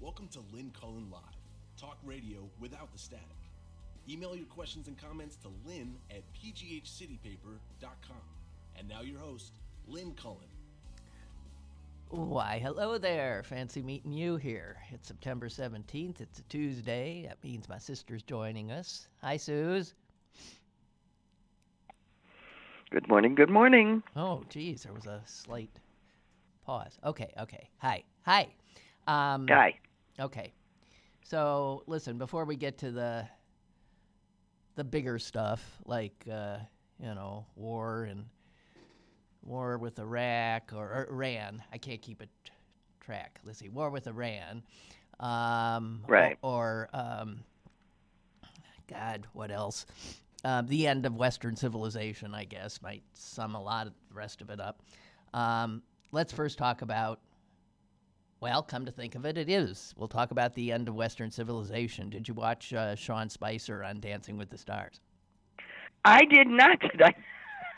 Welcome to Lynn Cullen Live, talk radio without the static. Email your questions and comments to lynn@pghcitypaper.com. And now your host, Lynn Cullen. Why, hello there. Fancy meeting you here. It's September 17th. It's a Tuesday. That means my sister's joining us. Hi, Suze. Good morning, good morning. Oh, geez, there was a slight pause. Okay. Hi. Hi. Okay. So, listen, before we get to the bigger stuff, like, war with Iraq or Iran. I can't keep it track. Let's see, war with Iran. Right. God, what else? The end of Western civilization, I guess, might sum a lot of the rest of it up. Let's first talk about, well, come to think of it, it is. We'll talk about the end of Western civilization. Did you watch Sean Spicer on Dancing with the Stars? I did not. Did I?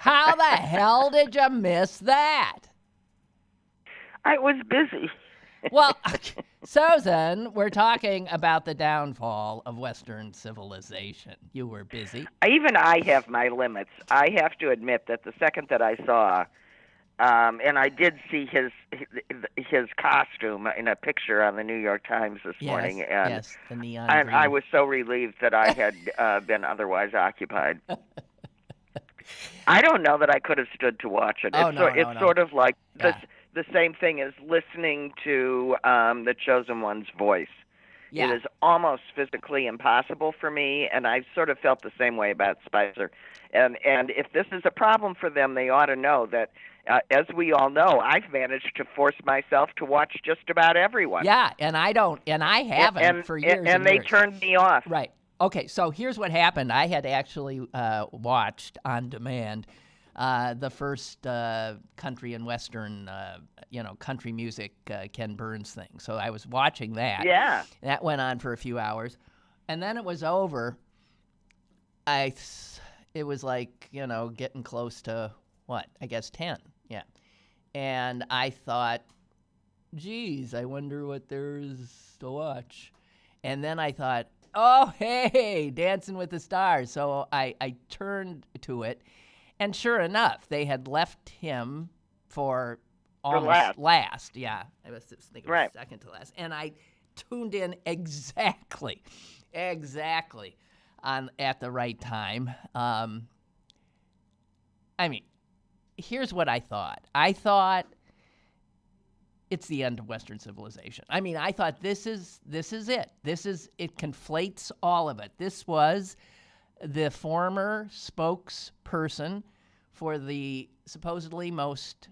How the hell did you miss that? I was busy. Well, Susan, we're talking about the downfall of Western civilization. You were busy. Even I have my limits. I have to admit that the second that I saw, and I did see his costume in a picture on the New York Times this morning, and yes, the neon and green. I was so relieved that I had been otherwise occupied. I don't know that I could have stood to watch it. Oh, no. Sort of like Yeah. the same thing as listening to the Chosen One's voice. Yeah. It is almost physically impossible for me, and I've sort of felt the same way about Spicer. And if this is a problem for them, they ought to know that, as we all know, I've managed to force myself to watch just about everyone. Yeah, and I haven't for years. And they years. turned me off. Right. Okay, so here's what happened. I had actually watched on demand the first country and Western, country music Ken Burns thing. So I was watching that. Yeah. That went on for a few hours. And then it was over. It was like, getting close to, 10. Yeah. And I thought, geez, I wonder what there's to watch. And then I thought, oh, hey, Dancing with the Stars. So I turned to it, and sure enough, they had left him for almost last. Yeah, I was thinking right. Second to last. And I tuned in exactly at the right time. Here's what I thought. I thought it's the end of Western civilization. I thought this is it. It conflates all of it. This was the former spokesperson for the supposedly most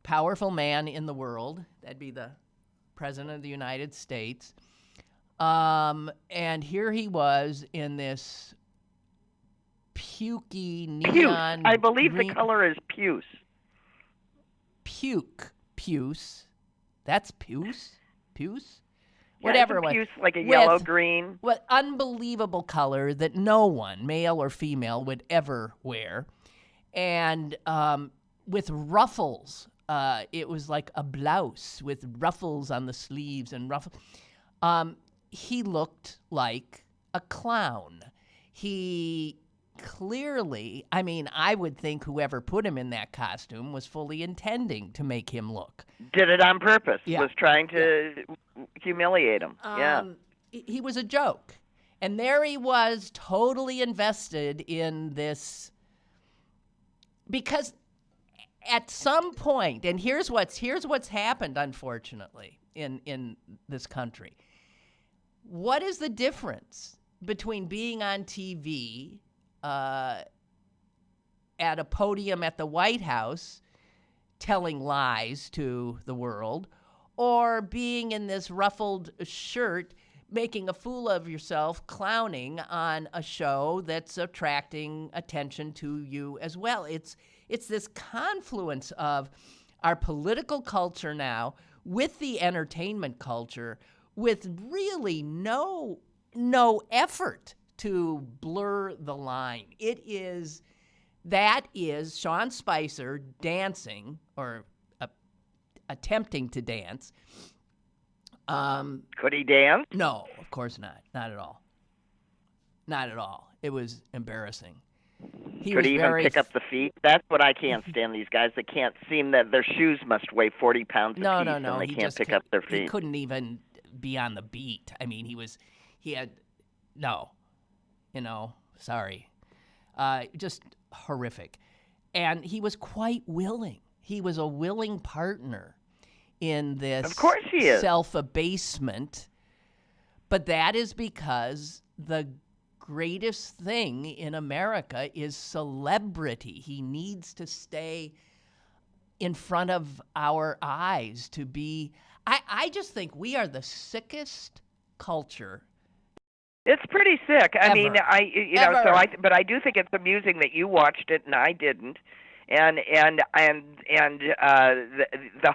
powerful man in the world. That'd be the President of the United States. And here he was in this pukey neon. I believe green, the color is puce. Puce. That's puce? Puce? Yeah, Whatever it's it was. puce, like a yellow-green. What unbelievable color that no one, male or female, would ever wear. And with ruffles. It was like a blouse with ruffles on the sleeves and ruffles. He looked like a clown. He clearly, I would think whoever put him in that costume was fully intending to make him look. Did it on purpose. Yeah. Was trying to humiliate him. He was a joke. And there he was, totally invested in this. Because at some point, and here's what's happened, unfortunately, in this country. What is the difference between being on TV at a podium at the White House telling lies to the world, or being in this ruffled shirt making a fool of yourself, clowning on a show that's attracting attention to you as well? It's this confluence of our political culture now with the entertainment culture, with really no effort to blur the line. That is Sean Spicer dancing or attempting to dance Could he dance? No, of course not. Not at all. Not at all. It was embarrassing. Could he even pick up the feet? That's what I can't stand, these guys that can't seem that their shoes must weigh 40 pounds apiece and they can't pick up their feet. He couldn't even be on the beat. I mean, sorry. Just horrific. And he was quite willing. He was a willing partner in this of course he is. Self-abasement. But that is because the greatest thing in America is celebrity. He needs to stay in front of our eyes to be. I just think we are the sickest culture. It's pretty sick. I mean, but I do think it's amusing that you watched it and I didn't. And the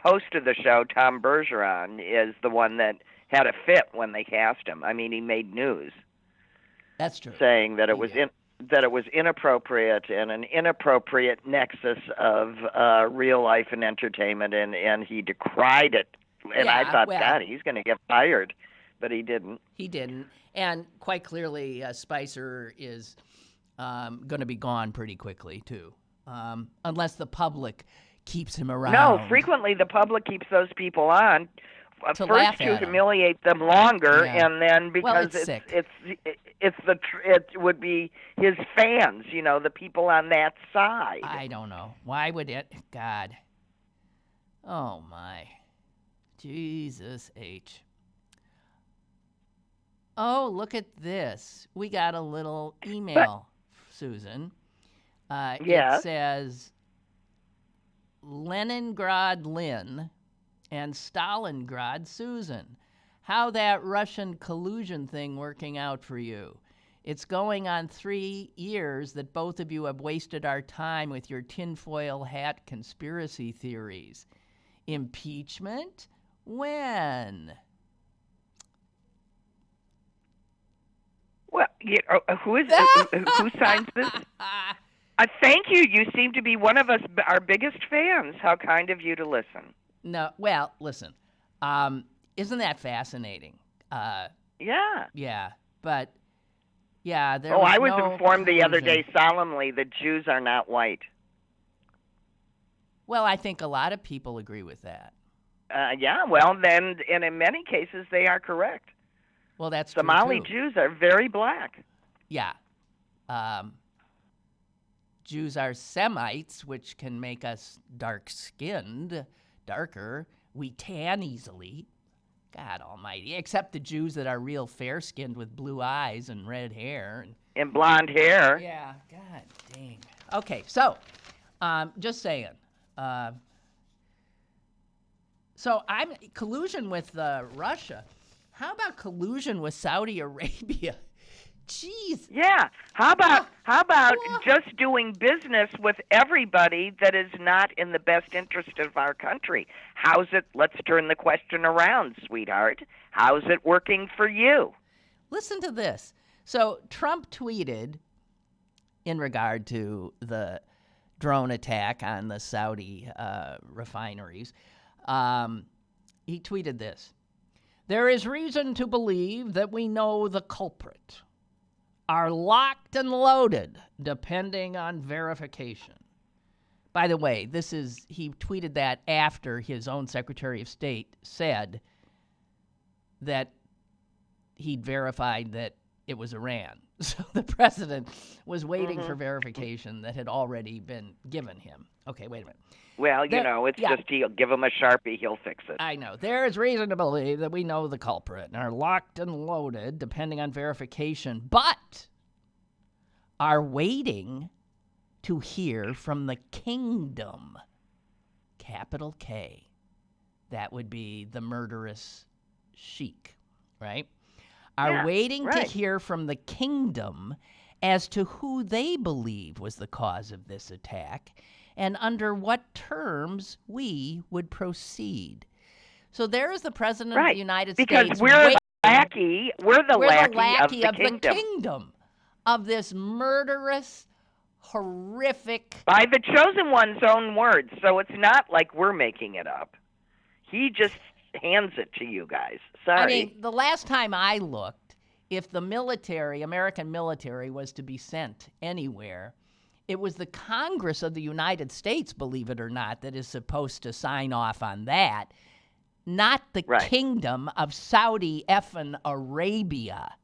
host of the show, Tom Bergeron, is the one that had a fit when they cast him. I mean, he made news. That's true. Saying that it was inappropriate and an inappropriate nexus of real life and entertainment, and he decried it. And I thought, God, he's going to get fired, but he didn't. He didn't, and quite clearly, Spicer is going to be gone pretty quickly too, unless the public keeps him around. No, frequently the public keeps those people on. First to humiliate them longer, and then because it would be his fans, the people on that side. I don't know. Why would it? God. Oh my. Jesus H. Oh, look at this. We got a little email, Susan. It says Leningrad Lynn and Stalingrad Susan. How that Russian collusion thing working out for you? It's going on 3 years that both of you have wasted our time with your tinfoil hat conspiracy theories. Impeachment? When? Well, who signs this? Thank you. You seem to be one of our biggest fans. How kind of you to listen. No, well, listen. Isn't that fascinating? Yeah. Yeah, but yeah, there. I was no informed collusion. the other day solemnly that Jews are not white. Well, I think a lot of people agree with that. Yeah, well, then, and in many cases, they are correct. Well, that's Somali true, too. Jews are very black. Yeah. Jews are Semites, which can make us dark-skinned, darker. We tan easily. God almighty. Except the Jews that are real fair-skinned with blue eyes and red hair. And blonde hair. Yeah, God dang. Okay, so, just saying. So I'm collusion with Russia. How about collusion with Saudi Arabia? Jeez. Yeah. How about just doing business with everybody that is not in the best interest of our country? How's it? Let's turn the question around, sweetheart. How's it working for you? Listen to this. So Trump tweeted in regard to the drone attack on the Saudi refineries. He tweeted this. There is reason to believe that we know the culprit. Are locked and loaded, depending on verification. By the way, he tweeted that after his own Secretary of State said that he'd verified that it was Iran. So the president was waiting for verification that had already been given him. Okay, wait a minute. Well, it's just he'll give him a Sharpie, he'll fix it. I know. There is reason to believe that we know the culprit and are locked and loaded, depending on verification, but are waiting to hear from the kingdom. Capital K. That would be the murderous sheik, right? Are waiting to hear from the kingdom as to who they believe was the cause of this attack and under what terms we would proceed. So there is the president of the United States. Because we're the lackey of the kingdom of this murderous, horrific. By the chosen one's own words. So it's not like we're making it up. He just hands it to you guys. Sorry. I mean, the last time I looked, if the military, American military, was to be sent anywhere, it was the Congress of the United States, believe it or not, that is supposed to sign off on that, not the Kingdom of Saudi effing Arabia.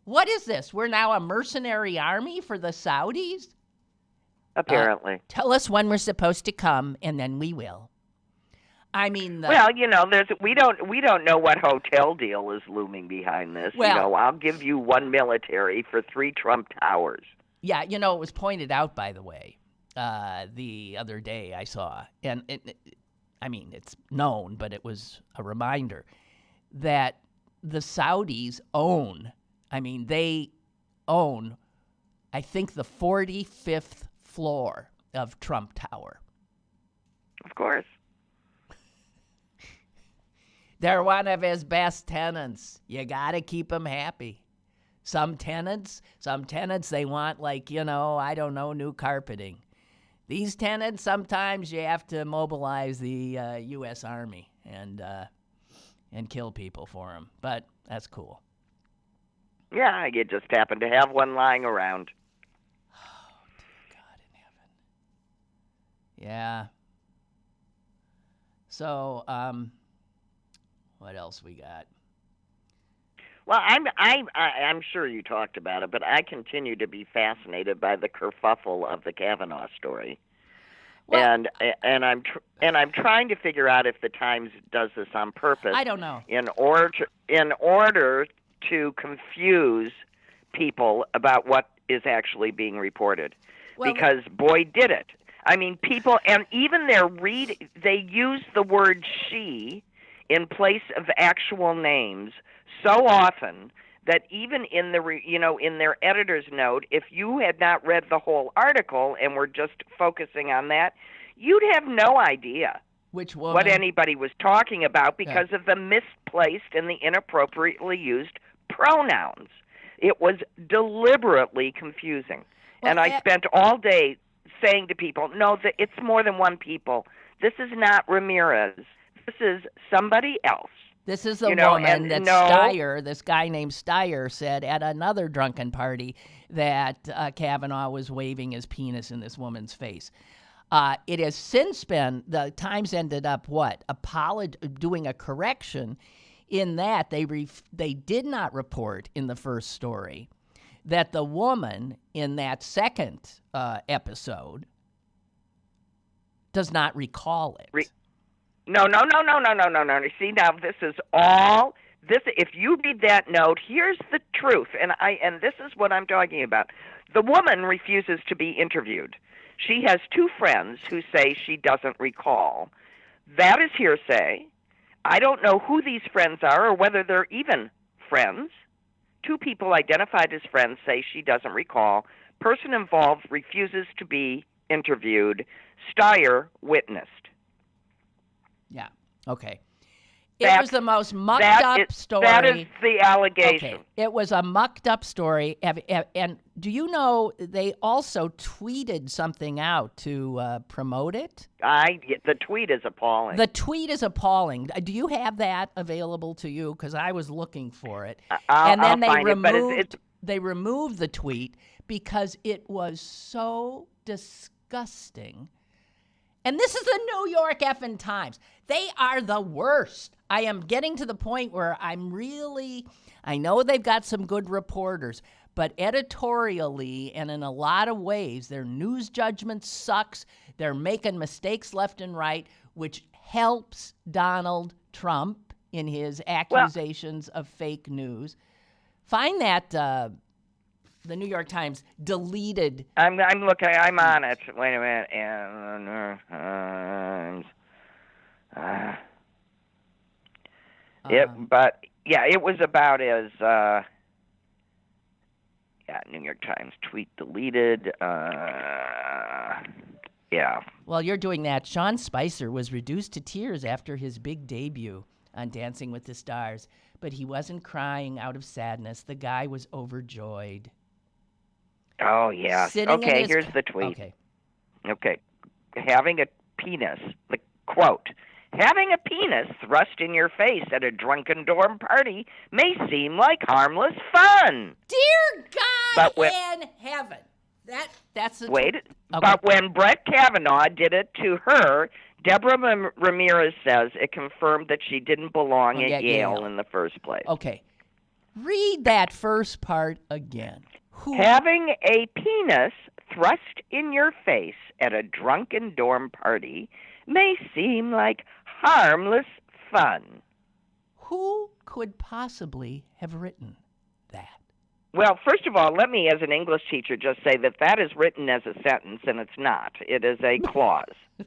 What is this? We're now a mercenary army for the Saudis? Apparently. Tell us when we're supposed to come, and then we will. I mean, well, we don't know what hotel deal is looming behind this. Well, I'll give you one military for 3 Trump towers. Yeah, it was pointed out, by the way, the other day I saw, and it's known, but it was a reminder that the Saudis own. They own, I think, the 45th floor of Trump Tower. Of course. They're one of his best tenants. You got to keep them happy. Some tenants, they want, I don't know, new carpeting. These tenants, sometimes you have to mobilize the U.S. Army and kill people for them. But that's cool. Yeah, you just happen to have one lying around. Oh, dear God in heaven. Yeah. So, what else we got? Well, I'm sure you talked about it, but I continue to be fascinated by the kerfuffle of the Kavanaugh story. Well, and I'm trying to figure out if the Times does this on purpose. I don't know. In order to confuse people about what is actually being reported. Well, because boy did it. People, and even they use the word she in place of actual names so often that even in in their editor's note, if you had not read the whole article and were just focusing on that, you'd have no idea what anybody was talking about because of the misplaced and the inappropriately used pronouns. It was deliberately confusing. Well, and I spent all day saying to people, no, it's more than one people. This is not Ramirez. This is somebody else. This is the woman that Steyer, this guy named Steyer, said at another drunken party that Kavanaugh was waving his penis in this woman's face. It has since been, the Times ended up doing a correction in that they did not report in the first story that the woman in that second episode does not recall it. No. See, now this is all this. If you read that note, here's the truth, and this is what I'm talking about. The woman refuses to be interviewed. She has 2 friends who say she doesn't recall. That is hearsay. I don't know who these friends are or whether they're even friends. 2 people identified as friends say she doesn't recall. Person involved refuses to be interviewed. Steyer witnessed. Yeah. Okay. It was the most mucked up story. That is the allegation. Okay. It was a mucked up story. And do you know they also tweeted something out to promote it? The tweet is appalling. The tweet is appalling. Do you have that available to you? Because I was looking for it. And then they removed the tweet because it was so disgusting. And this is the New York effing Times. They are the worst. I am getting to the point where I know they've got some good reporters, but editorially and in a lot of ways, their news judgment sucks. They're making mistakes left and right, which helps Donald Trump in his accusations of fake news. Find that the New York Times deleted. I'm looking. I'm on it. Wait a minute. It was about as New York Times tweet deleted. While you're doing that, Sean Spicer was reduced to tears after his big debut on Dancing with the Stars, but he wasn't crying out of sadness. The guy was overjoyed. Oh, yeah. Okay, here's the tweet. Okay. Having a penis. The quote, having a penis thrust in your face at a drunken dorm party may seem like harmless fun. Dear God But in heaven. That's the Wait, okay. But when Brett Kavanaugh did it to her, Deborah Ramirez says it confirmed that she didn't belong at Yale in the first place. Okay. Read that first part again. Having a penis thrust in your face at a drunken dorm party may seem like harmless fun. Who could possibly have written that? Well, first of all, let me, as an English teacher, just say that is written as a sentence, and it's not. It is a clause.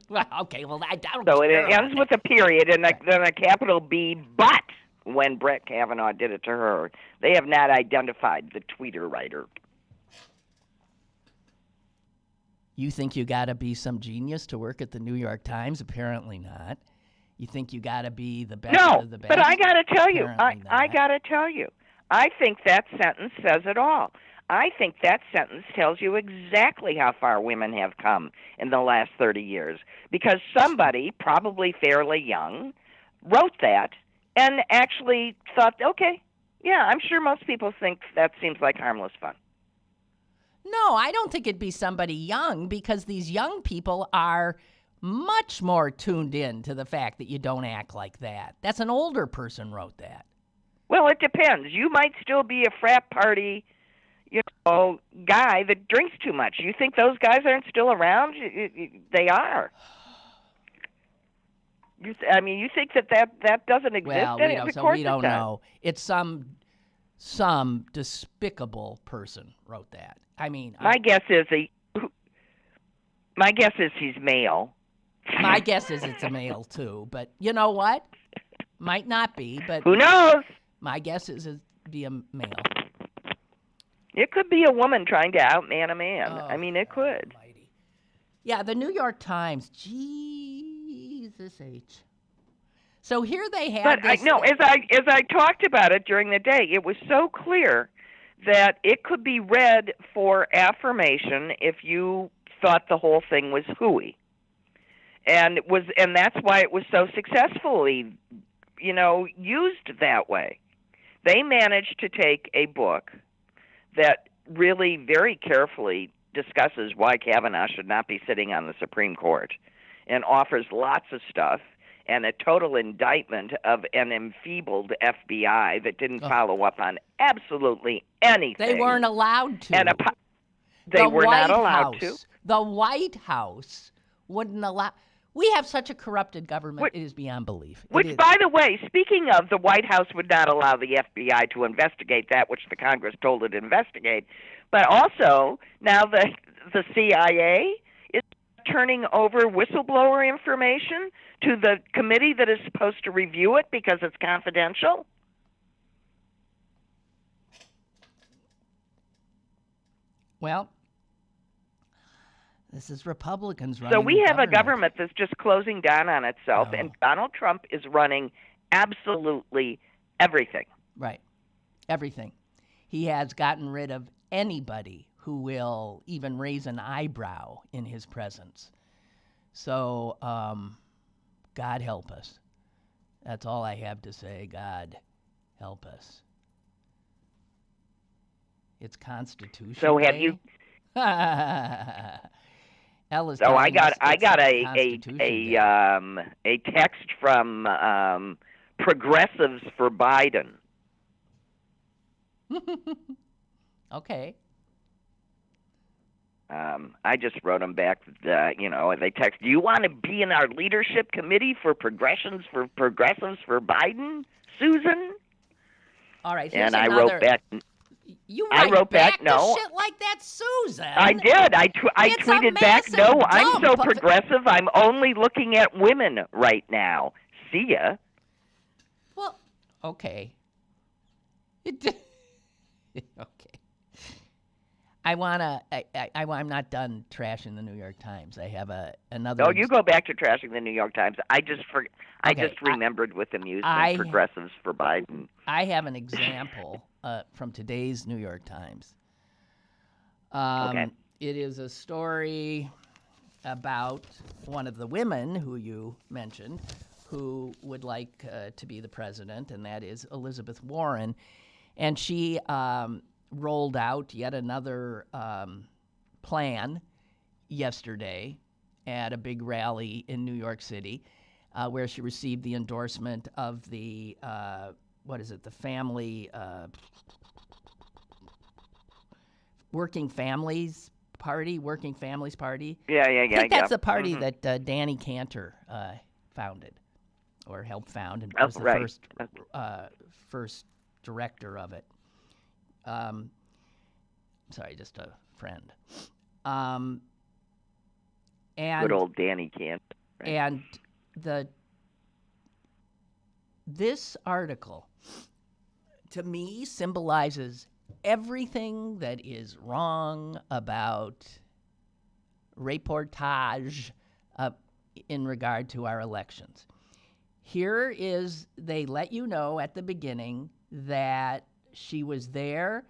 Well, okay, well, I don't So care it ends with a period and then a capital B, but when Brett Kavanaugh did it to her, they have not identified the tweeter writer. You think you got to be some genius to work at the New York Times? Apparently not. You think you got to be the best of the best? But I got to tell you, Apparently I got to tell you, I think that sentence says it all. I think that sentence tells you exactly how far women have come in the last 30 years, because somebody, probably fairly young, wrote that and actually thought, okay, yeah, I'm sure most people think that seems like harmless fun. No, I don't think it'd be somebody young, because these young people are much more tuned in to the fact that you don't act like that. That's an older person wrote that. Well, it depends. You might still be a frat party, guy that drinks too much. You think those guys aren't still around? They are. You think that doesn't exist? Well, we don't know. It's some despicable person wrote that. My guess is he's male. My guess is it's a male too, but you know what? Might not be, but who knows? My guess is it'd be a male. It could be a woman trying to outman a man. It could. Almighty. Yeah, the New York Times. Jesus H. So here they have. But as I talked about it during the day, it was so clear that it could be read for affirmation if you thought the whole thing was hooey, and that's why it was so successfully, used that way. They managed to take a book that really very carefully discusses why Kavanaugh should not be sitting on the Supreme Court and offers lots of stuff and a total indictment of an enfeebled FBI that didn't follow up on absolutely anything. They weren't allowed to. And they were not allowed to. The White House wouldn't allow. We have such a corrupted government, it is beyond belief. Which, by the way, speaking of, the White House would not allow the FBI to investigate that which the Congress told it to investigate. But also, now the CIA is turning over whistleblower information to the committee that is supposed to review it because it's confidential. Well, this is Republicans running. So we have a government that's just closing down on itself, and Donald Trump is running absolutely everything. Right. Everything. He has gotten rid of anybody who will even raise an eyebrow in his presence. So, God help us. That's all I have to say. God help us. It's Constitution So have Day. you? So I got a text from Progressives for Biden. Okay. I just wrote them back. They text, "Do you want to be in our leadership committee for Progressives for Biden, Susan?" All right. And I wrote back. I wrote back no. Shit like that, Susan. I did. I tweeted back, "No, I'm so progressive. I'm only looking at women right now. See ya." Well, okay. Okay. I'm not done trashing the New York Times. I have another. No, you go back to trashing the New York Times. I just remembered with amusement Progressives for Biden. I have an example from today's New York Times. Okay. It is a story about one of the women who you mentioned who would like to be the president, and that is Elizabeth Warren. And she rolled out yet another plan yesterday at a big rally in New York City where she received the endorsement of the, the family, Working Families Party. Yeah. I think that's the party that Danny Cantor founded or helped found and was the first director of it. Sorry, just a friend. And good old Danny Cantor. Right? And this article, to me, symbolizes everything that is wrong about reportage in regard to our elections. Here is, they let you know at the beginning that she was there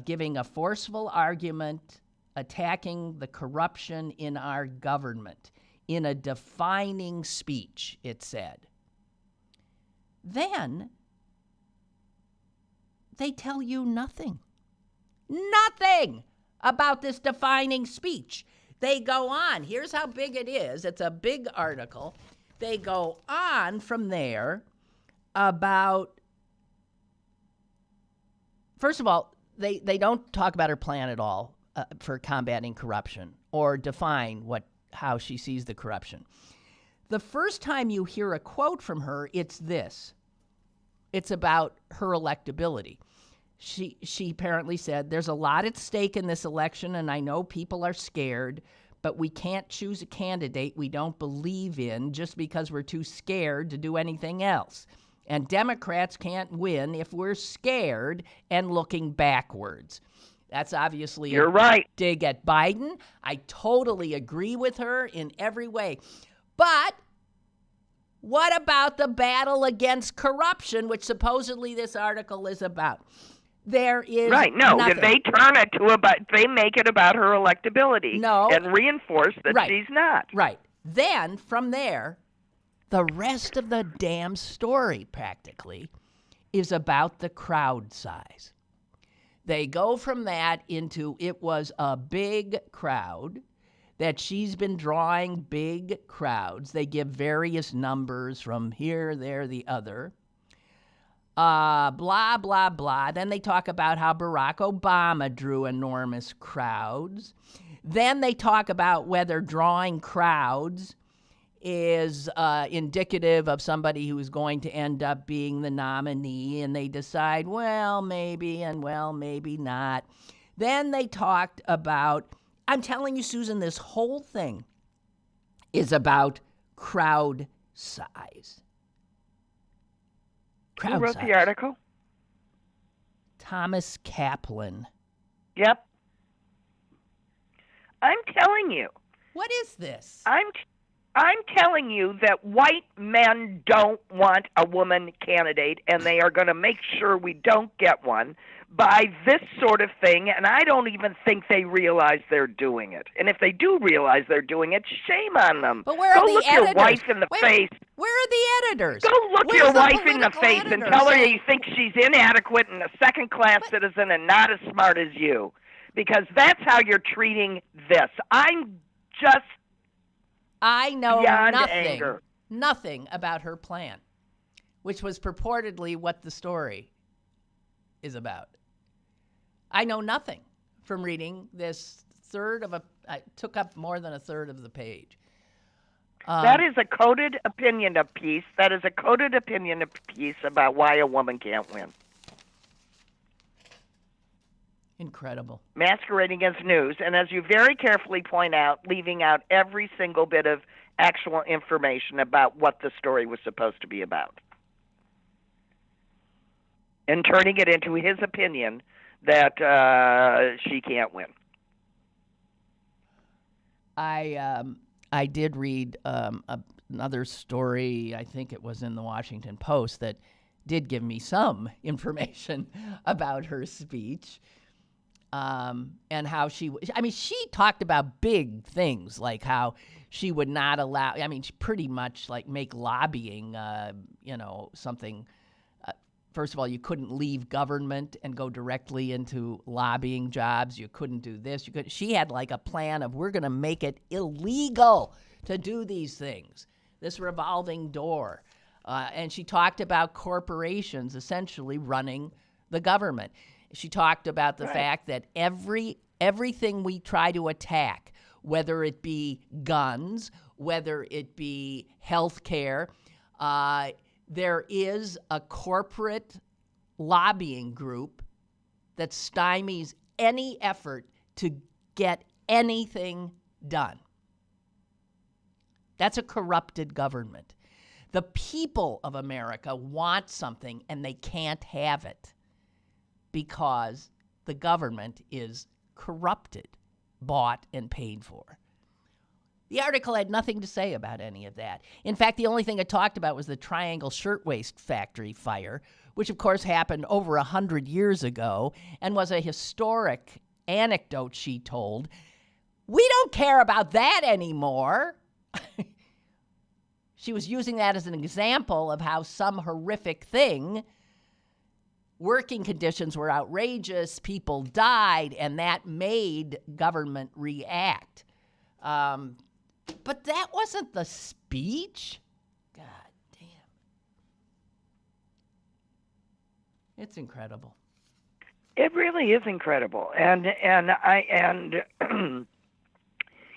giving a forceful argument, attacking the corruption in our government in a defining speech, it said. Then they tell you nothing about this defining speech. They go on. Here's how big it is. It's a big article. They go on from there about, first of all, they don't talk about her plan at all for combating corruption or define how she sees the corruption. The first time you hear a quote from her, it's this. It's about her electability. She apparently said, there's a lot at stake in this election, and I know people are scared, but we can't choose a candidate we don't believe in just because we're too scared to do anything else. And Democrats can't win if we're scared and looking backwards. That's obviously You're right. Dig at Biden. I totally agree with her in every way. But what about the battle against corruption, which supposedly this article is about? There is nothing. They turn it they make it about her electability and reinforce that she's not. Right. Then, from there, the rest of the damn story, practically, is about the crowd size. They go from that into it was a big crowd, that she's been drawing big crowds. They give various numbers from here, there, the other. Blah, blah, blah. Then they talk about how Barack Obama drew enormous crowds. Then they talk about whether drawing crowds is indicative of somebody who is going to end up being the nominee, and they decide, well, maybe, and well, maybe not. Then they talked about, I'm telling you, Susan, this whole thing is about crowd size. Who wrote the article? Thomas Kaplan. Yep. I'm telling you. What is this? I'm telling you that white men don't want a woman candidate, and they are going to make sure we don't get one by this sort of thing, and I don't even think they realize they're doing it. And if they do realize they're doing it, shame on them. But where are the editors? Go look your wife in the face. Where are the editors? Go look your wife in the face and tell her you think she's inadequate and a second-class citizen and not as smart as you. Because that's how you're treating this. I know nothing about her plan, which was purportedly what the story is about. I know nothing from reading this I took up more than a third of the page. That is a coded opinion piece. That is a coded opinion piece about why a woman can't win. Incredible. Masquerading as news, and as you very carefully point out, leaving out every single bit of actual information about what the story was supposed to be about. And turning it into his opinion that she can't win. I did read another story, I think it was in the Washington Post, that did give me some information about her speech. and how she talked about big things like how she would not allow, she pretty much like make lobbying, something. First of all, you couldn't leave government and go directly into lobbying jobs. You couldn't do this. She had like a plan of, we're going to make it illegal to do these things, this revolving door. And she talked about corporations essentially running the government. She talked about the fact that everything we try to attack, whether it be guns, whether it be health care, there is a corporate lobbying group that stymies any effort to get anything done. That's a corrupted government. The people of America want something and they can't have it because the government is corrupted, bought, and paid for. The article had nothing to say about any of that. In fact, the only thing it talked about was the Triangle Shirtwaist Factory fire, which of course happened over 100 years ago and was a historic anecdote she told. We don't care about that anymore. She was using that as an example of how some horrific thing, working conditions were outrageous, people died, and that made government react. But that wasn't the speech. God damn. It's incredible. It really is incredible. And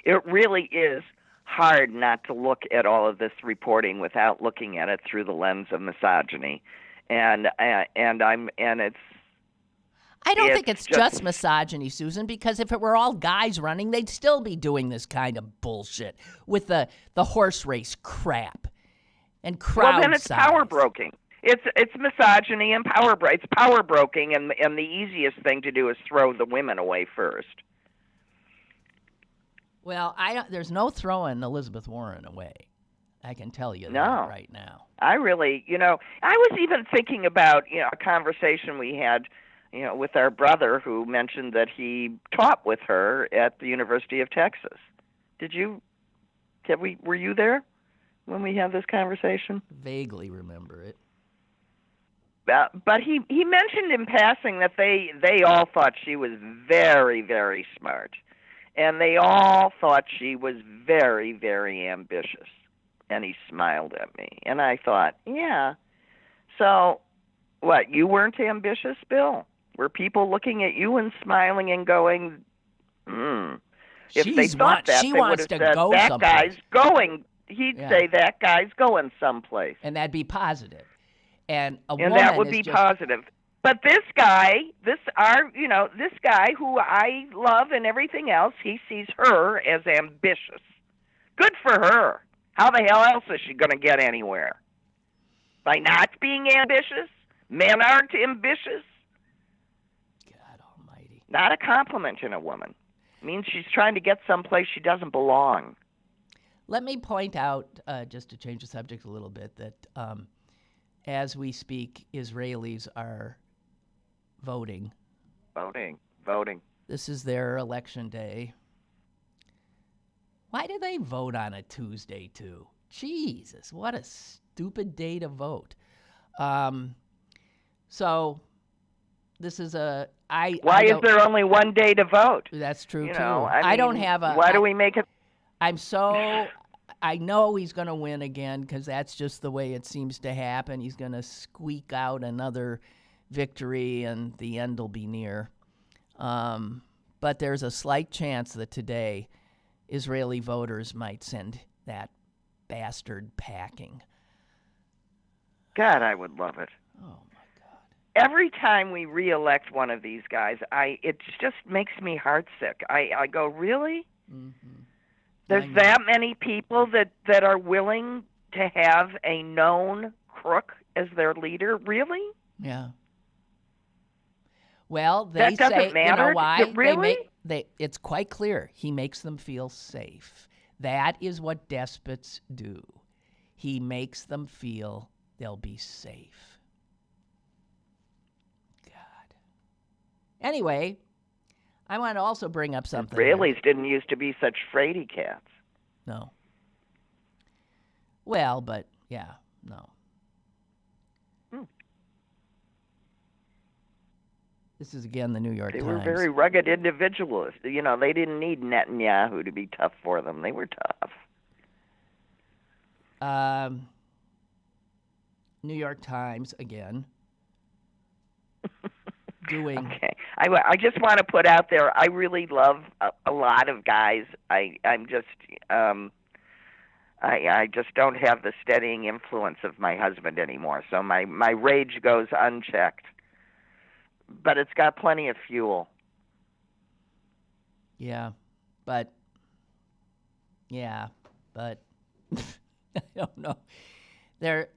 it really is hard not to look at all of this reporting without looking at it through the lens of misogyny. I don't think it's just misogyny, Susan, because if it were all guys running, they'd still be doing this kind of bullshit with the horse race crap and crowd Well, then it's size. power broking. It's misogyny and it's power broking, and the easiest thing to do is throw the women away first. Well, there's no throwing Elizabeth Warren away. I can tell you that right now. I really, I was even thinking about, a conversation we had, with our brother who mentioned that he taught with her at the University of Texas. Were you there when we had this conversation? Vaguely remember it. But he mentioned in passing that they all thought she was very, very smart. And they all thought she was very, very ambitious. And he smiled at me. And I thought, yeah. So, what, you weren't ambitious, Bill? Were people looking at you and smiling and going, If they thought that, they would have said, that guy's going. He'd say, that guy's going someplace. And that'd be positive. And that would be positive. But this guy, this guy who I love and everything else, he sees her as ambitious. Good for her. How the hell else is she going to get anywhere? By not being ambitious? Men aren't ambitious? God almighty. Not a compliment in a woman. It means she's trying to get someplace she doesn't belong. Let me point out, just to change the subject a little bit, that as we speak, Israelis are voting. Voting. This is their election day. Why do they vote on a Tuesday, too? Jesus, what a stupid day to vote. So this is Why is there only one day to vote? That's true, too. I don't have a... Why do we make it... I know he's going to win again because that's just the way it seems to happen. He's going to squeak out another victory and the end will be near. But there's a slight chance that today Israeli voters might send that bastard packing. God, I would love it. Oh, my God. Every time we reelect one of these guys, it just makes me heartsick. I go, really? Mm-hmm. There's that many people that are willing to have a known crook as their leader? Really? Yeah. Well, they that doesn't say, matter. You know why? Really? It's quite clear. He makes them feel safe. That is what despots do. He makes them feel they'll be safe. God. Anyway, I want to also bring up something. Israelis didn't used to be such fraidy cats. No. Well, but yeah, no. This is again the New York Times. They were very rugged individualists. You know, they didn't need Netanyahu to be tough for them. They were tough. New York Times again. Doing. Okay. I just want to put out there, I really love a lot of guys. I just don't have the steadying influence of my husband anymore. So my rage goes unchecked. But it's got plenty of fuel. Yeah, but I don't know. I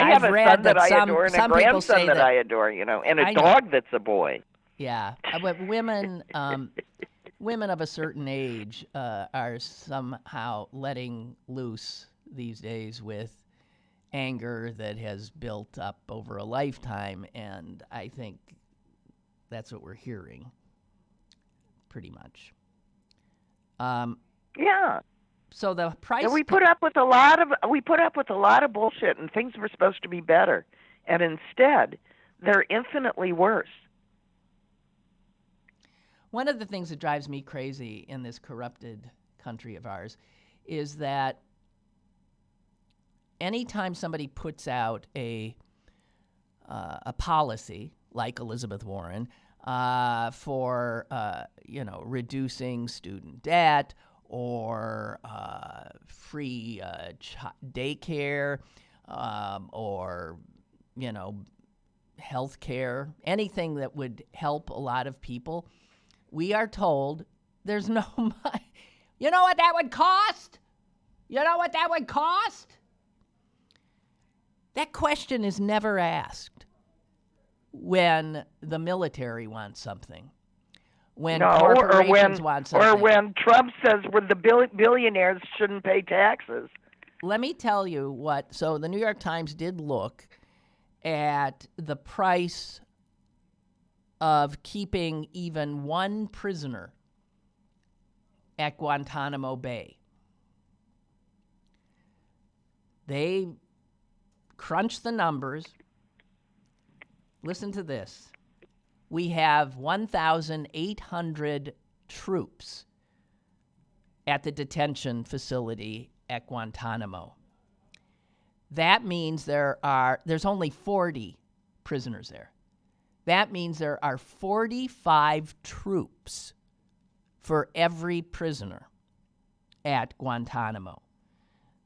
have a son that I adore and a grandson that I adore, and a dog that's a boy. Yeah, but women of a certain age are somehow letting loose these days with anger that has built up over a lifetime, and I think that's what we're hearing, pretty much. Yeah. So the price. And we put up with a lot of bullshit, and things were supposed to be better, and instead, they're infinitely worse. One of the things that drives me crazy in this corrupted country of ours is that anytime somebody puts out a policy like Elizabeth Warren for reducing student debt or free daycare or health care, anything that would help a lot of people, we are told there's no money. You know what that would cost? That question is never asked when the military wants something, when corporations want something. Or when Trump says the billionaires shouldn't pay taxes. Let me tell you what. So the New York Times did look at the price of keeping even one prisoner at Guantanamo Bay. They crunched the numbers. Listen to this. We have 1,800 troops at the detention facility at Guantanamo. That means there's only 40 prisoners there. That means there are 45 troops for every prisoner at Guantanamo.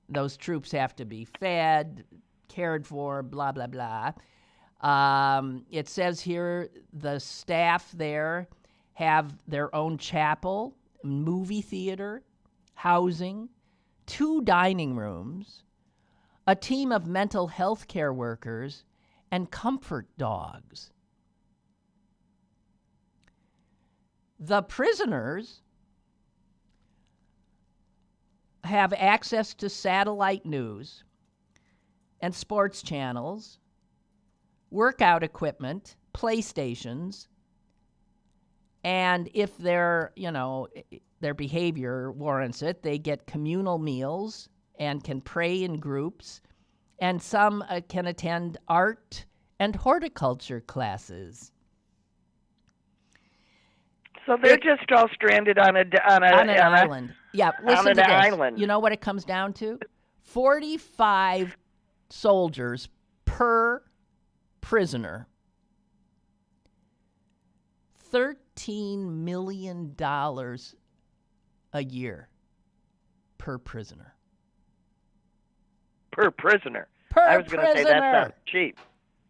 Those troops have to be fed, cared for, blah, blah, blah. It says here the staff there have their own chapel, movie theater, housing, 2 dining rooms, a team of mental health care workers, and comfort dogs. The prisoners have access to satellite news and sports channels, workout equipment, PlayStations, and if their behavior warrants it, they get communal meals and can pray in groups, and some can attend art and horticulture classes. So they're just all stranded on an island. Yeah, listen to this. Island. You know what it comes down to? 45 soldiers per prisoner. $13 million a year per prisoner. Per prisoner. I was going to say that sounds cheap.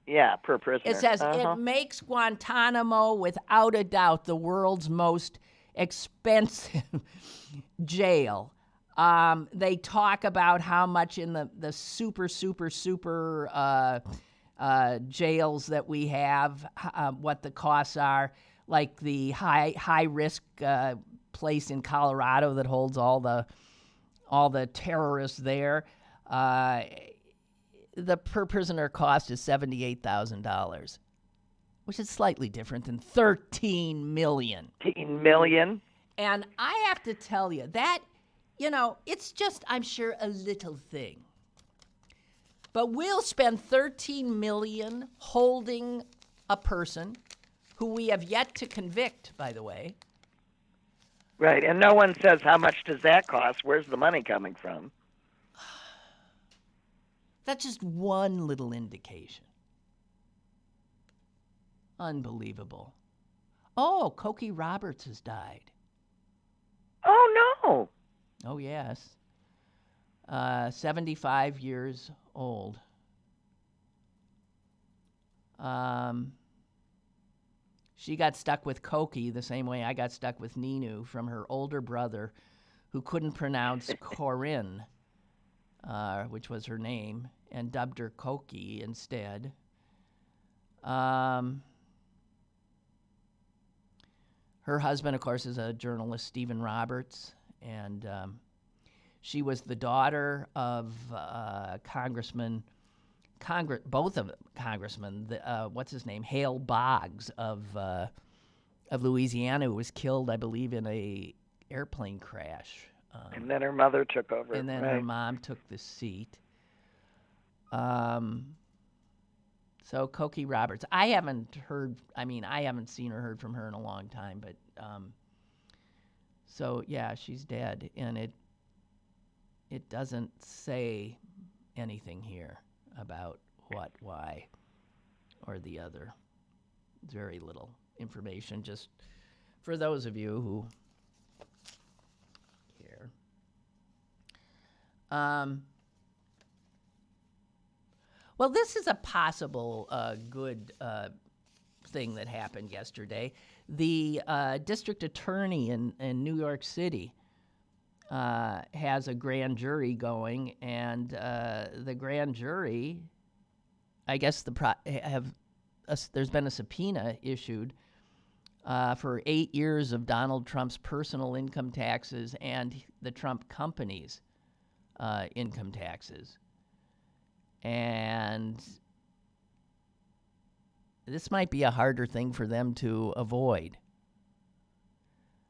Yeah, per prisoner. It says it makes Guantanamo, without a doubt, the world's most expensive jail. They talk about how much in the super jails that we have, what the costs are, like the high risk place in Colorado that holds all the terrorists there. The per prisoner cost is $78,000. which is slightly different than 13 million. 13 million? And I have to tell you that, it's just, I'm sure, a little thing. But we'll spend 13 million holding a person who we have yet to convict, by the way. Right, and no one says how much does that cost? Where's the money coming from? That's just one little indication. Unbelievable. Oh, Cokie Roberts has died. Oh, no. Oh, yes. 75 years old. She got stuck with Cokie the same way I got stuck with Ninu from her older brother who couldn't pronounce Corinne, which was her name, and dubbed her Cokie instead. Her husband, of course, is a journalist, Stephen Roberts, and she was the daughter of both of congressmen. What's his name? Hale Boggs of Louisiana, who was killed, I believe, in a airplane crash. And then her mother took over. And then her mom took the seat. So Cokie Roberts, I haven't seen or heard from her in a long time, but so yeah, she's dead, and it doesn't say anything here about what, why, or the other. Very little information, just for those of you who care. Well, this is a possible good thing that happened yesterday. The district attorney in New York City has a grand jury going, and the grand jury, I guess there's been a subpoena issued for 8 years of Donald Trump's personal income taxes and the Trump company's income taxes. And this might be a harder thing for them to avoid.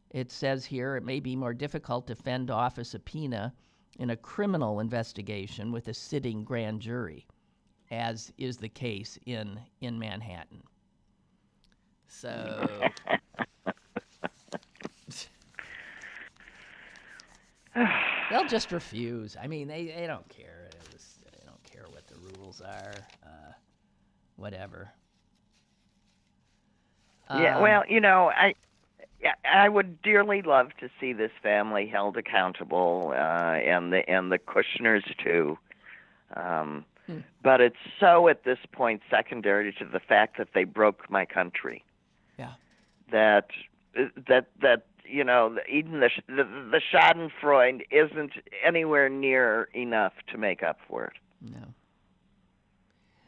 It says here it may be more difficult to fend off a subpoena in a criminal investigation with a sitting grand jury, as is the case in Manhattan. So they'll just refuse. I mean, they don't care. They don't care what the rules are. Whatever. Yeah, well, I would dearly love to see this family held accountable, and the Kushners too. But it's so at this point secondary to the fact that they broke my country. Yeah. That even the Schadenfreude isn't anywhere near enough to make up for it. No.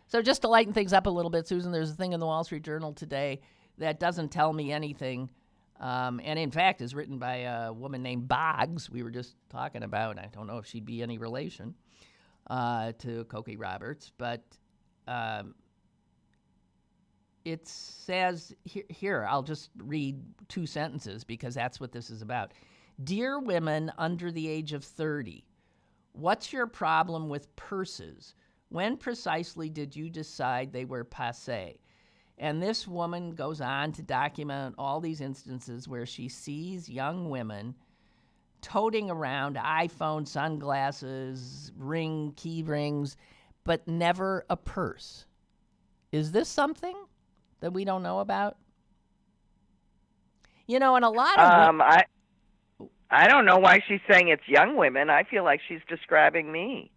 So just to lighten things up a little bit, Susan, there's a thing in the Wall Street Journal today that doesn't tell me anything, and in fact is written by a woman named Boggs, we were just talking about. I don't know if she'd be any relation to Cokie Roberts, but it says here, I'll just read 2 sentences because that's what this is about. Dear women under the age of 30, what's your problem with purses? When precisely did you decide they were passé? And this woman goes on to document all these instances where she sees young women toting around iPhone, sunglasses, key rings, but never a purse. Is this something that we don't know about? And a lot of I don't know why she's saying it's young women. I feel like she's describing me.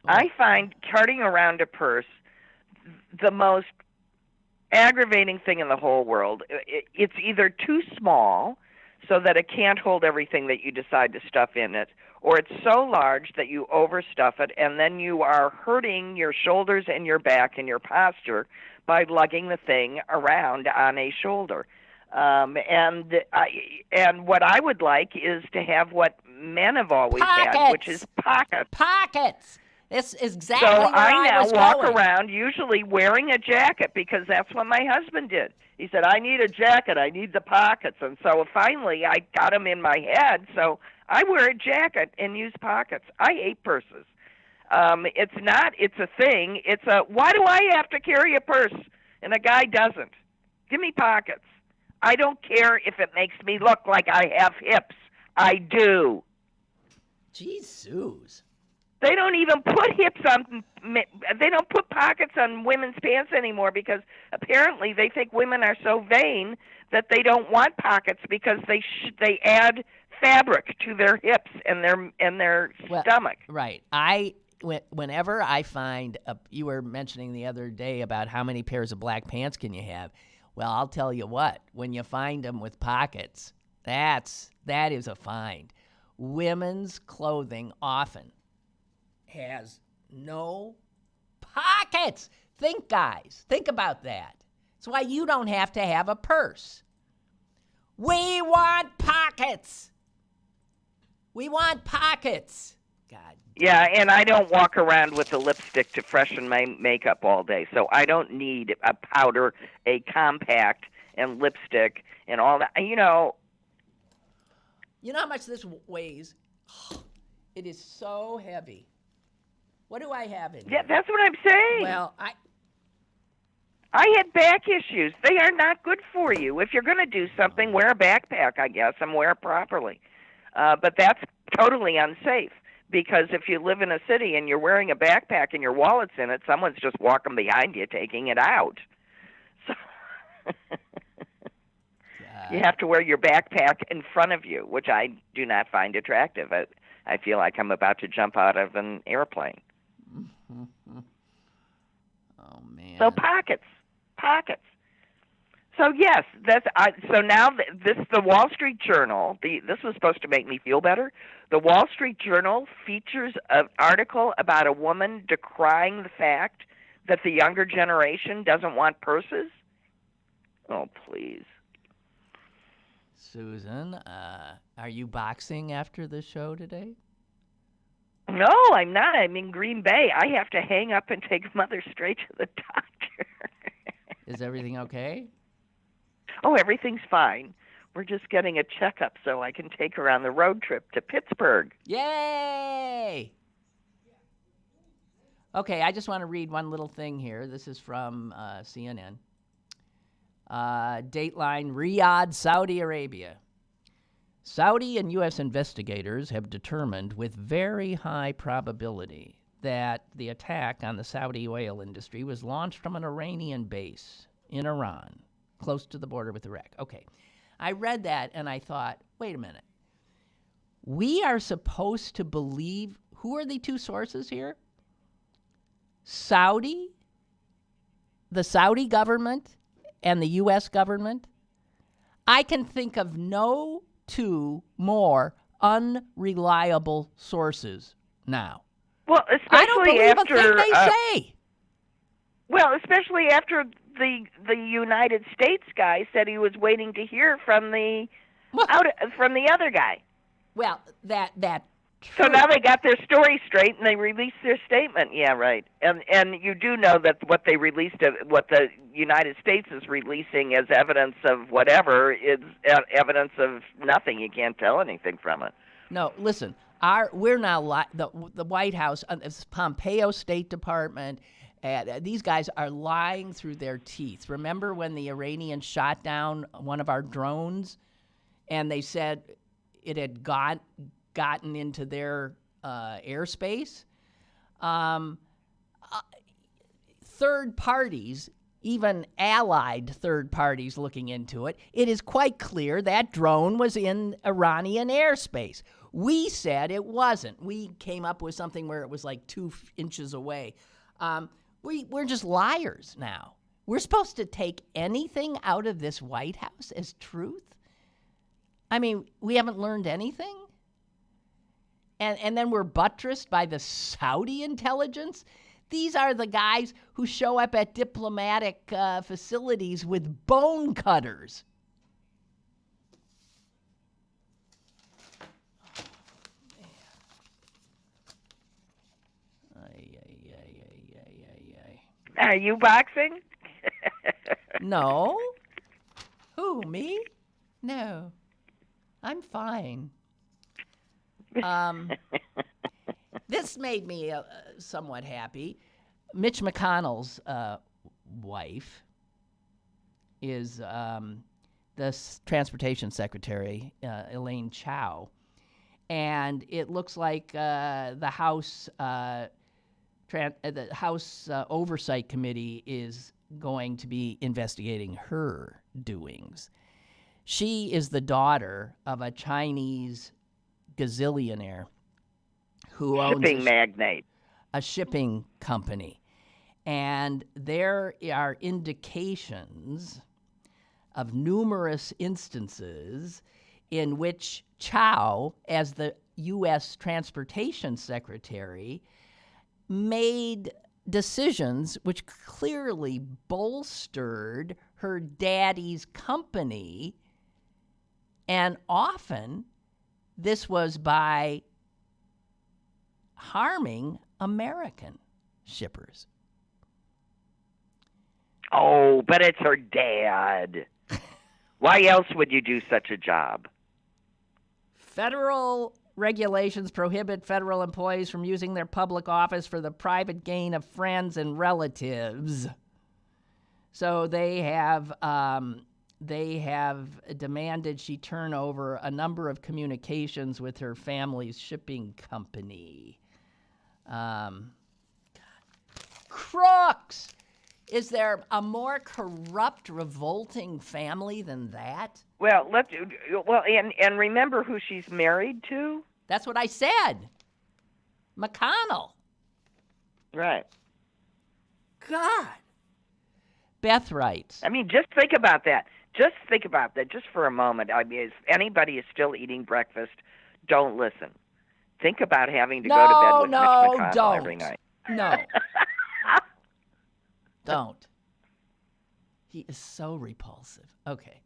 Oh. I find carting around a purse the most aggravating thing in the whole world. It's either too small so that it can't hold everything that you decide to stuff in it, or it's so large that you overstuff it, and then you are hurting your shoulders and your back and your posture by lugging the thing around on a shoulder. And what I would like is to have what men have always had, which is pockets. Pockets. It's So exactly where I I now was walk going. around usually wearing a jacket because that's what my husband did. He said, I need a jacket. I need the pockets. And so finally I got him in my head. So I wear a jacket and use pockets. I hate purses. It's a thing. Why do I have to carry a purse and a guy doesn't? Give me pockets. I don't care if it makes me look like I have hips. I do. Jesus. They don't even put they don't put pockets on women's pants anymore because apparently they think women are so vain that they don't want pockets because they add fabric to their hips and their stomach. Right. Whenever I find you were mentioning the other day about how many pairs of black pants can you have. Well, I'll tell you what, when you find them with pockets, that is a find. Women's clothing often has no pockets. Think, guys. Think about that. That's why you don't have to have a purse. We want pockets. We want pockets. God. Yeah, and I don't walk around with a lipstick to freshen my makeup all day, so I don't need a powder, a compact, and lipstick and all that. You know how much this weighs? It is so heavy. What do I have in here? Yeah, that's what I'm saying. Well, I had back issues. They are not good for you. If you're going to do something, wear a backpack, I guess, and wear it properly. But that's totally unsafe because if you live in a city and you're wearing a backpack and your wallet's in it, someone's just walking behind you taking it out. So you have to wear your backpack in front of you, which I do not find attractive. I feel like I'm about to jump out of an airplane. Oh, man. So pockets. So yes, so now the Wall Street Journal. This was supposed to make me feel better. The Wall Street Journal features an article about a woman decrying the fact that the younger generation doesn't want purses. Oh, please. Susan, are you boxing after the show today? No, I'm not. I'm in Green Bay. I have to hang up and take Mother straight to the doctor. Is everything okay? Oh, everything's fine. We're just getting a checkup so I can take her on the road trip to Pittsburgh. Yay! Okay, I just want to read one little thing here. This is from CNN. Dateline, Riyadh, Saudi Arabia. Saudi and U.S. investigators have determined with very high probability that the attack on the Saudi oil industry was launched from an Iranian base in Iran, close to the border with Iraq. Okay, I read that and I thought, wait a minute. We are supposed to believe, who are the two sources here? Saudi, the Saudi government, and the U.S. government. I can think of no two more unreliable sources now. Well, especially I don't believe after a thing they say. Well, especially after the United States guy said he was waiting to hear from the other guy. Well, that So now they got their story straight and they released their statement. Yeah, right. And you do know that what they released, what the United States is releasing as evidence of whatever is evidence of nothing. You can't tell anything from it. No, listen. We're now the White House, Pompeo State Department. These guys are lying through their teeth. Remember when the Iranians shot down one of our drones, and they said it had gotten into their airspace? Third parties, even allied third parties looking into it, it is quite clear that drone was in Iranian airspace. We said it wasn't. We came up with something where it was like 2 inches away. We're just liars now. We're supposed to take anything out of this White House as truth? I mean, we haven't learned anything? And then we're buttressed by the Saudi intelligence? These are the guys who show up at diplomatic facilities with bone cutters. Oh, man. Are you boxing? No. Who, me? No. I'm fine. This made me somewhat happy. Mitch McConnell's wife is the Transportation Secretary, Elaine Chao. And it looks like the House Oversight Committee is going to be investigating her doings. She is the daughter of a Chinese gazillionaire who owns Shipping magnate. a shipping company. And there are indications of numerous instances in which Chow, as the U.S. Transportation Secretary, made decisions which clearly bolstered her daddy's company, and often this was by harming American shippers. Oh, but it's her dad. Why else would you do such a job? Federal regulations prohibit federal employees from using their public office for the private gain of friends and relatives. So they have demanded she turn over a number of communications with her family's shipping company. Crooks! Is there a more corrupt, revolting family than that? Well, and remember who she's married to? That's what I said. McConnell. Right. God. Beth writes. I mean, just think about that. Just think about that just for a moment. I mean, if anybody is still eating breakfast, don't listen. Think about having to go to bed with Mitch McConnell every night. No. Don't. He is so repulsive. Okay.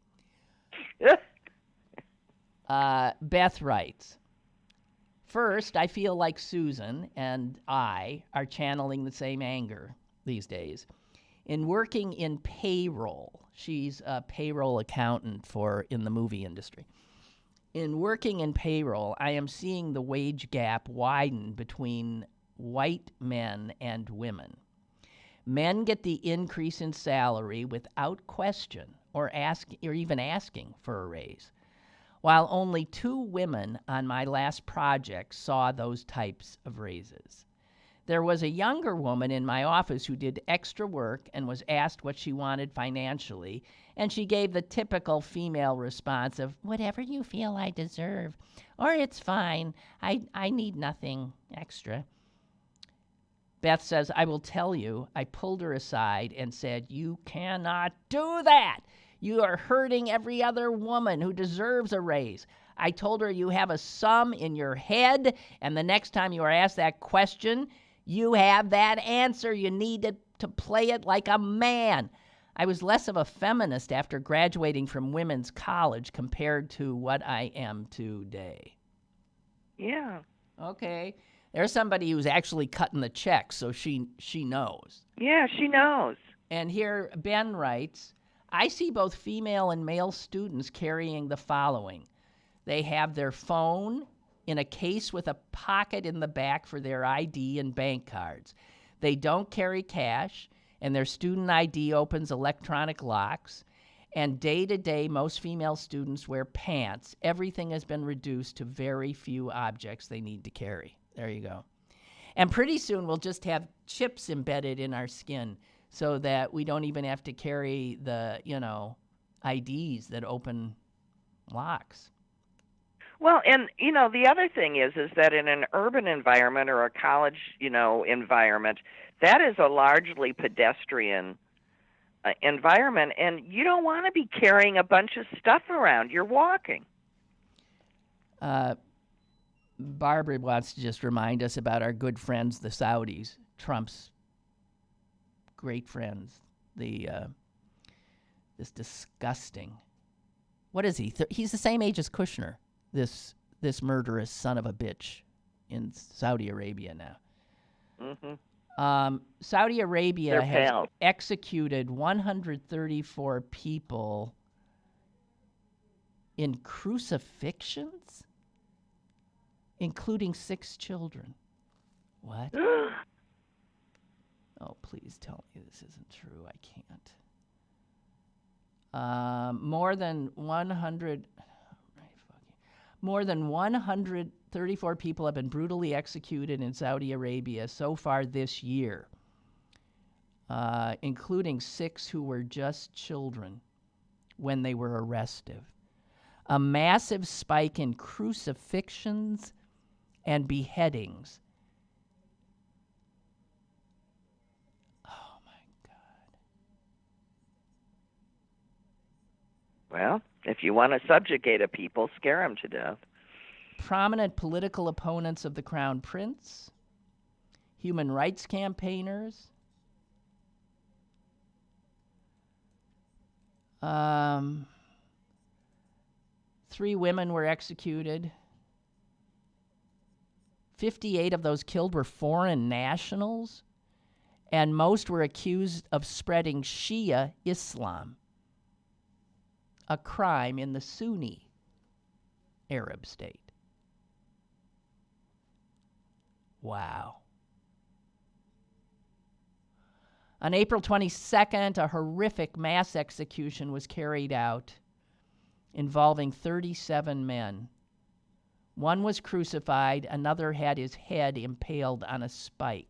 Beth writes, first, I feel like Susan and I are channeling the same anger these days. In working in payroll, she's a payroll accountant in the movie industry. In working in payroll, I am seeing the wage gap widen between white men and women. Men get the increase in salary without question or even asking for a raise, while only 2 women on my last project saw those types of raises. There was a younger woman in my office who did extra work and was asked what she wanted financially, and she gave the typical female response of, whatever you feel I deserve, or it's fine, I need nothing extra. Beth says, I will tell you, I pulled her aside and said, you cannot do that. You are hurting every other woman who deserves a raise. I told her you have a sum in your head, and the next time you are asked that question, you have that answer. You need to play it like a man. I was less of a feminist after graduating from women's college compared to what I am today. Yeah. Okay. There's somebody who's actually cutting the check, so she knows. Yeah, she knows. And here Ben writes, I see both female and male students carrying the following. They have their phone in a case with a pocket in the back for their ID and bank cards. They don't carry cash, and their student ID opens electronic locks. And day to day, most female students wear pants. Everything has been reduced to very few objects they need to carry. There you go. And pretty soon we'll just have chips embedded in our skin so that we don't even have to carry the, IDs that open locks. Well, and, the other thing is that in an urban environment or a college, environment, that is a largely pedestrian environment, and you don't want to be carrying a bunch of stuff around. You're walking. Barbara wants to just remind us about our good friends, the Saudis, Trump's great friends. This disgusting. What is he? He's the same age as Kushner. This murderous son of a bitch in Saudi Arabia now. Mm-hmm. Saudi Arabia They're has pals. executed 134 people in crucifixions, including 6 children. What? Oh, please tell me this isn't true. I can't. More than 134 people have been brutally executed in Saudi Arabia so far this year, including 6 who were just children when they were arrested. A massive spike in crucifixions and beheadings. Oh, my God. Well, if you want to subjugate a people, scare them to death. Prominent political opponents of the Crown Prince, human rights campaigners, 3 women were executed. 58 of those killed were foreign nationals, and most were accused of spreading Shia Islam, a crime in the Sunni Arab state. Wow. On April 22nd, a horrific mass execution was carried out involving 37 men. One was crucified, another had his head impaled on a spike.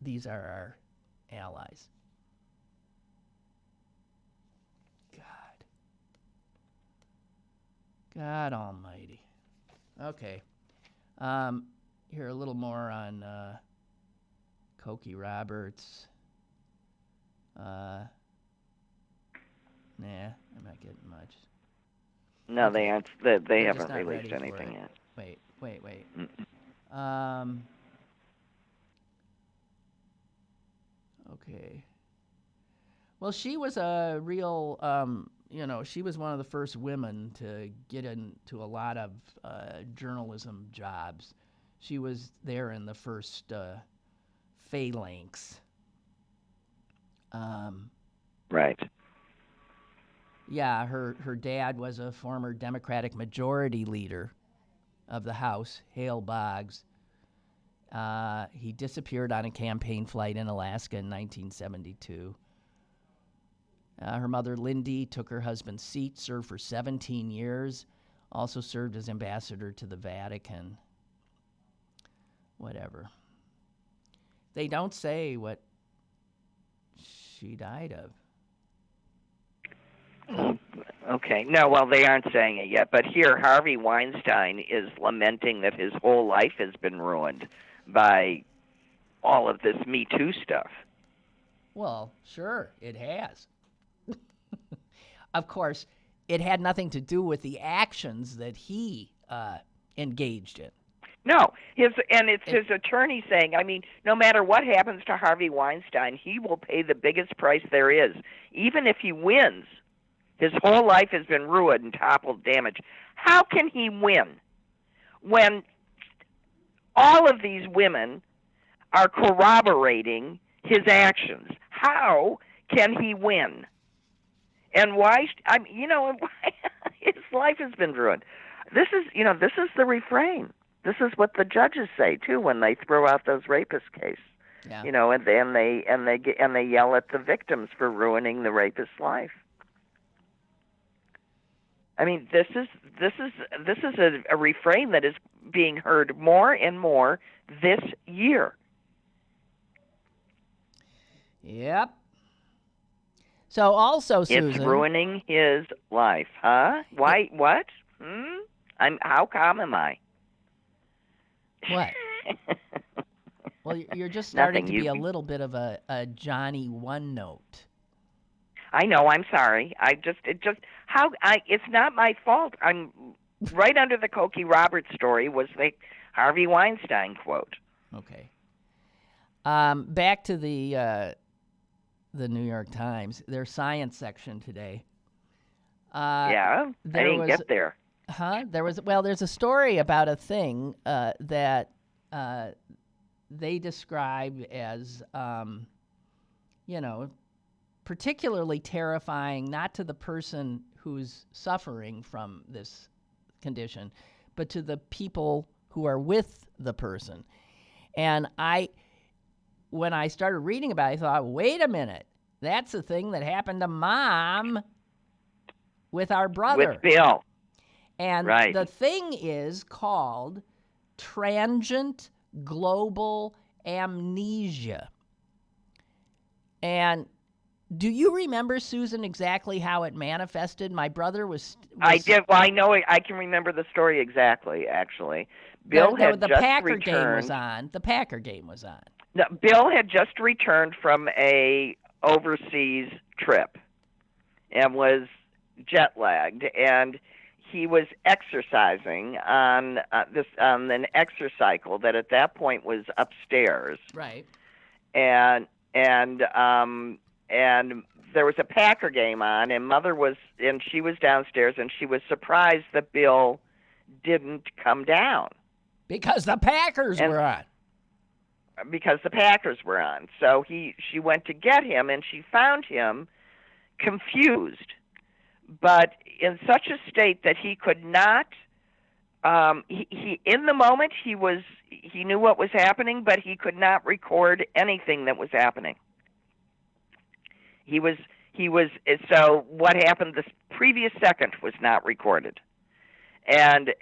These are our allies. God almighty. Okay. Here a little more on Cokie Roberts. Nah, I'm not getting much. No, Okay. they aren't. They They're just haven't not released ready for anything it. yet. Wait. Okay. Well, she was a real, she was one of the first women to get into a lot of journalism jobs. She was there in the first phalanx. Right. Yeah, her dad was a former Democratic majority leader of the House, Hale Boggs. He disappeared on a campaign flight in Alaska in 1972. Her mother, Lindy, took her husband's seat, served for 17 years, also served as ambassador to the Vatican. Whatever. They don't say what she died of. Okay. No, well, they aren't saying it yet. But here, Harvey Weinstein is lamenting that his whole life has been ruined by all of this Me Too stuff. Well, sure, it has. Of course, it had nothing to do with the actions that he engaged in. No, it's his attorney saying, I mean, no matter what happens to Harvey Weinstein, he will pay the biggest price there is. Even if he wins, his whole life has been ruined and toppled, damaged. How can he win when all of these women are corroborating his actions? How can he win? And why? His life has been ruined. This is the refrain. This is what the judges say too when they throw out those rapist cases. Yeah. And they yell at the victims for ruining the rapist's life. I mean, this is a refrain that is being heard more and more this year. Yep. So also, Susan, it's ruining his life, huh? Why? What? How calm am I? What? Well, you're just starting Nothing. to be a little bit of a Johnny One Note. I know. I'm sorry. It's not my fault. I'm right under the Cokie Roberts story was the Harvey Weinstein quote. Okay. Back to the New York Times, their science section today. Yeah, I didn't get there. There's a story about a thing that they describe as, particularly terrifying, not to the person who's suffering from this condition, but to the people who are with the person. And when I started reading about it, I thought, wait a minute, that's the thing that happened to Mom with our brother. With Bill. And right. The thing is called transient global amnesia. And do you remember, Susan, exactly how it manifested? My brother was I did. Well, I know it. I can remember the story exactly, actually. Bill had the just Packer returned. game was on. The Packer game was on. No, Bill had just returned from a overseas trip and was jet lagged, and he was exercising on an exercycle that at that point was upstairs. Right. And there was a Packer game on, and she was downstairs, and she was surprised that Bill didn't come down because the Packers were on. Because the Packers were on. So she went to get him, and she found him confused, but in such a state that he could not. He in the moment he knew what was happening, but he could not record anything that was happening. He was so what happened this previous second was not recorded. And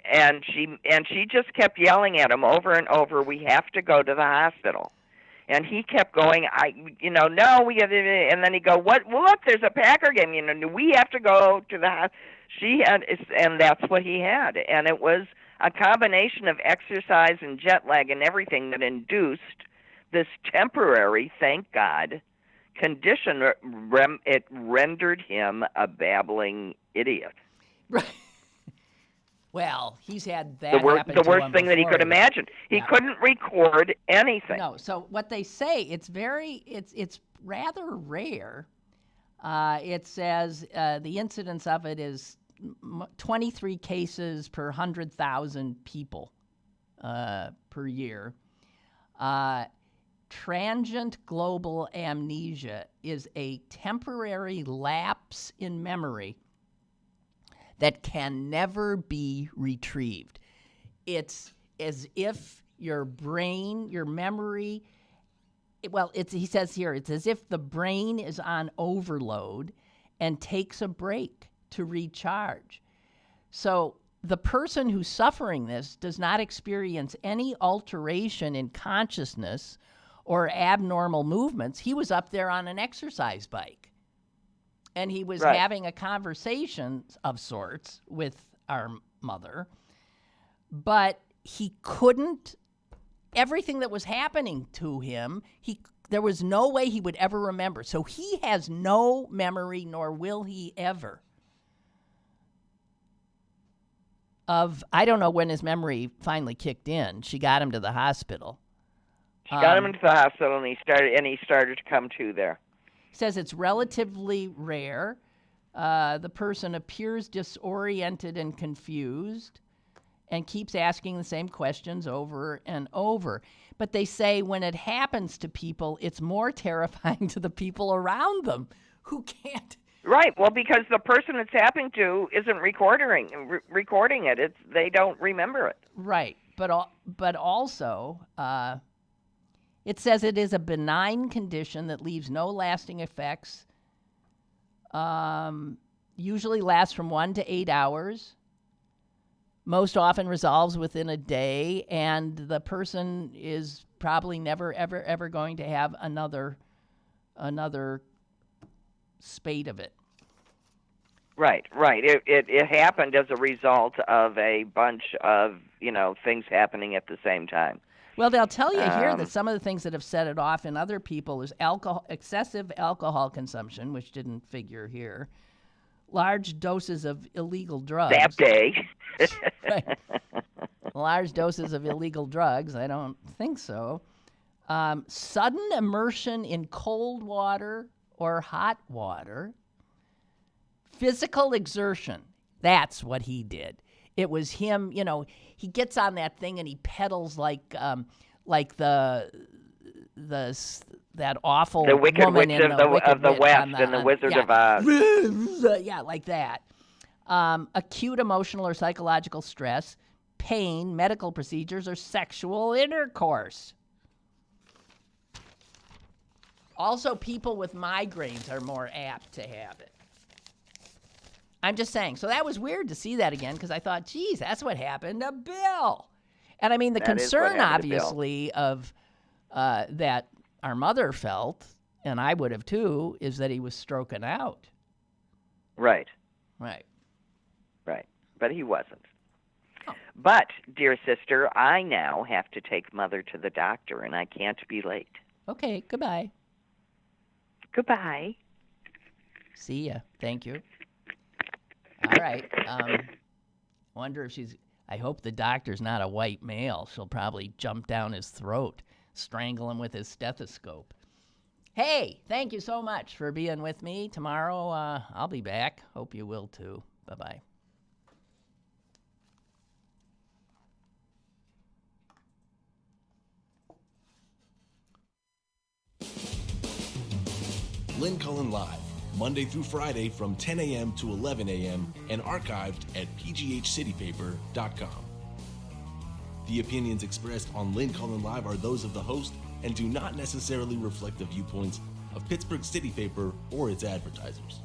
she just kept yelling at him over and over, "We have to go to the hospital." And he kept going, no, we have, and then he'd go, "What? Well, look, there's a Packer game, we have to go to the hospital." And that's what he had. And it was a combination of exercise and jet lag and everything that induced this temporary, thank God, condition. It rendered him a babbling idiot. Right. Well, he's had that happen the worst thing that he could imagine. He couldn't record anything. No. So what they say, it's rather rare. It says the incidence of it is 23 cases per 100,000 people per year. Transient global amnesia is a temporary lapse in memory that can never be retrieved. It's as if your brain, your memory, he says here, it's as if the brain is on overload and takes a break to recharge. So the person who's suffering this does not experience any alteration in consciousness or abnormal movements. He was up there on an exercise bike. And he was having a conversation of sorts with our mother, but he couldn't, everything that was happening to him, there was no way he would ever remember. So he has no memory, nor will he ever, I don't know when his memory finally kicked in. She got him to the hospital. She got him into the hospital, and he started to come to there. Says it's relatively rare. The person appears disoriented and confused and keeps asking the same questions over and over. But they say when it happens to people, it's more terrifying to the people around them who can't. Right. Well, because the person it's happening to isn't recording it. They don't remember it. Right. But also, it says it is a benign condition that leaves no lasting effects, usually lasts from 1 to 8 hours, most often resolves within a day, and the person is probably never, ever, ever going to have another spate of it. Right. It happened as a result of a bunch of, things happening at the same time. Well, they'll tell you here that some of the things that have set it off in other people is excessive alcohol consumption, which didn't figure here, large doses of illegal drugs. That day. Right. Large doses of illegal drugs, I don't think so. Sudden immersion in cold water or hot water. Physical exertion. That's what he did. It was him, he gets on that thing and he pedals like that awful The Wicked woman Witch in of the Wicked Witch West and the Wizard of Oz. Yeah, like that. Acute emotional or psychological stress, pain, medical procedures, or sexual intercourse. Also, people with migraines are more apt to have it. I'm just saying. So that was weird to see that again because I thought, geez, that's what happened to Bill. And I mean, the concern, obviously, of that our mother felt, and I would have too, is that he was stroking out. Right. Right. Right. But he wasn't. Oh. But, dear sister, I now have to take Mother to the doctor, and I can't be late. Okay, goodbye. Goodbye. See ya. Thank you. All right. Wonder if I hope the doctor's not a white male. She'll probably jump down his throat, strangle him with his stethoscope. Hey, thank you so much for being with me. Tomorrow, I'll be back. Hope you will too. Bye-bye. Lynn Cullen Live, Monday through Friday from 10 a.m. to 11 a.m. and archived at pghcitypaper.com. The opinions expressed on Lynn Cullen Live are those of the host and do not necessarily reflect the viewpoints of Pittsburgh City Paper or its advertisers.